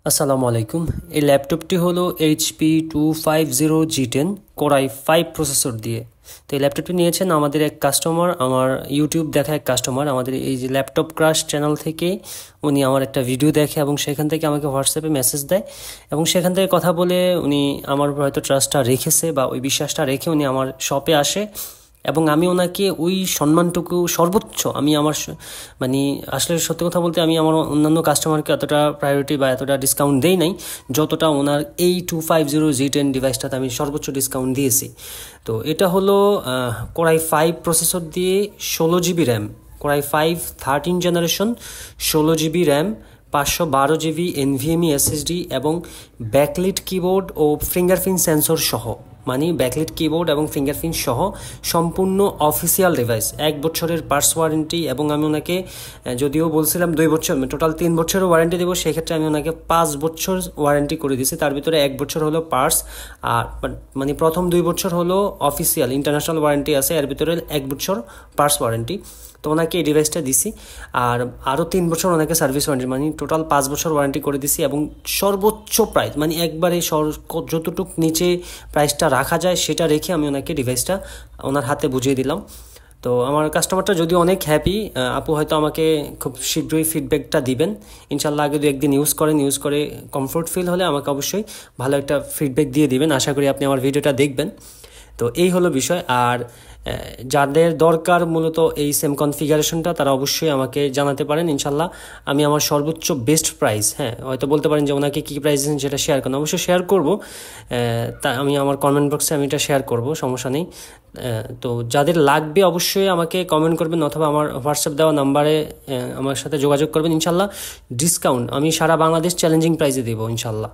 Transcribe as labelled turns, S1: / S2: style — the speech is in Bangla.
S1: আসসালামু আলাইকুম। এই ল্যাপটপটি হলো HP 250G10 Core i5 processor দিয়ে। তো এই ল্যাপটপটি নিয়েছেন আমাদের এক কাস্টমার, আমার ইউটিউব দেখা এক কাস্টমার। আমাদের এই যে ল্যাপটপ ক্রাশ চ্যানেল থেকে উনি আমার একটা ভিডিও দেখে এবং সেখান থেকে আমাকে হোয়াটসঅ্যাপে মেসেজ দেয় এবং সেখান থেকে কথা বলে উনি আমার উপর হয়তো ট্রাস্টটা রেখেছে বা ওই বিশ্বাসটা রেখে উনি আমার শপে আসে এবং আমি ওনাকে ওই সম্মানটুকু সর্বোচ্চ আমি আমার মানে আসলে সত্যি কথা বলতে আমি আমার অন্যান্য কাস্টমারকে এতটা প্রায়োরিটি বা এতটা ডিসকাউন্ট দেই নাই যতটা ওনার এই 250G10 ডিভাইসটাতে আমি সর্বোচ্চ ডিসকাউন্ট দিয়েছি। তো এটা হলো Core i5 প্রসেসর দিয়ে 16GB RAM, Core i5 13 generation, 16GB RAM, 512GB NVMe SSD এবং ব্যাকলিট কিবোর্ড ও ফিঙ্গারপ্রিন্ট সেন্সর সহ, মানে ব্যাকলিট কিবোর্ড এবং ফিঙ্গারপ্রিন্ট সহ সম্পূর্ণ অফিসিয়াল ডিভাইস। 1 বছরের পার্টস ওয়ারেন্টি এবং আমি ওনাকে যদিও বলছিলাম 2 বছর, টোটাল 3 বছরের ওয়ারেন্টি দেবো, সেক্ষেত্রে আমি ওনাকে 5 বছর ওয়ারেন্টি করে দিয়েছি। তার ভিতরে 1 বছর হলো পার্টস, আর মানে প্রথম 2 বছর হলো অফিসিয়াল ইন্টারন্যাশনাল ওয়ারেন্টি আছে, এর ভিতরে 1 বছর পার্টস ওয়ারেন্টি। তো ওনাকে এই ডিভাইসটা দিছি আর আরও 3 বছর ওনাকে সার্ভিস ওয়ারেন্টি, মানে টোটাল 5 বছর ওয়ারেন্টি করে দিছি এবং সর্বোচ্চ প্রাইস মানে একবারে যতটুক নিচে প্রাইসটা রাখা যায় সেটা রেখে আমি ওনাকে ডিভাইসটা ওনার হাতে বুঝিয়ে দিলাম। তো আমার কাস্টমারটা যদিও অনেক হ্যাপি, আপু হয়তো আমাকে খুব শীঘ্রই ফিডব্যাকটা দিবেন ইনশাল্লাহ। আগে 2-1 দিন ইউজ করে কমফোর্ট ফিল হলে আমাকে অবশ্যই ভালো একটা ফিডব্যাক দিয়ে দিবেন। আশা করি আপনি আমার ভিডিওটা দেখবেন। তো এই হলো বিষয়। আর যাদের দরকার মূলত এই সেম কনফিগারেশনটা তারা অবশ্যই আমাকে জানাতে পারেন ইনশাল্লাহ। আমি আমার সর্বোচ্চ বেস্ট প্রাইস, হয়তো বলতে পারেন যে ওনাকে কী প্রাইস দিন সেটা শেয়ার করেন, অবশ্যই শেয়ার করবো। তা আমি আমার কমেন্ট বক্সে আমি এটা শেয়ার করবো, সমস্যা নেই। তো যাদের লাগবে অবশ্যই আমাকে কমেন্ট করবেন অথবা আমার হোয়াটসঅ্যাপ দেওয়া নাম্বারে আমার সাথে যোগাযোগ করবেন ইনশাল্লাহ। ডিসকাউন্ট আমি সারা বাংলাদেশ চ্যালেঞ্জিং প্রাইসে দেবো ইনশাল্লাহ।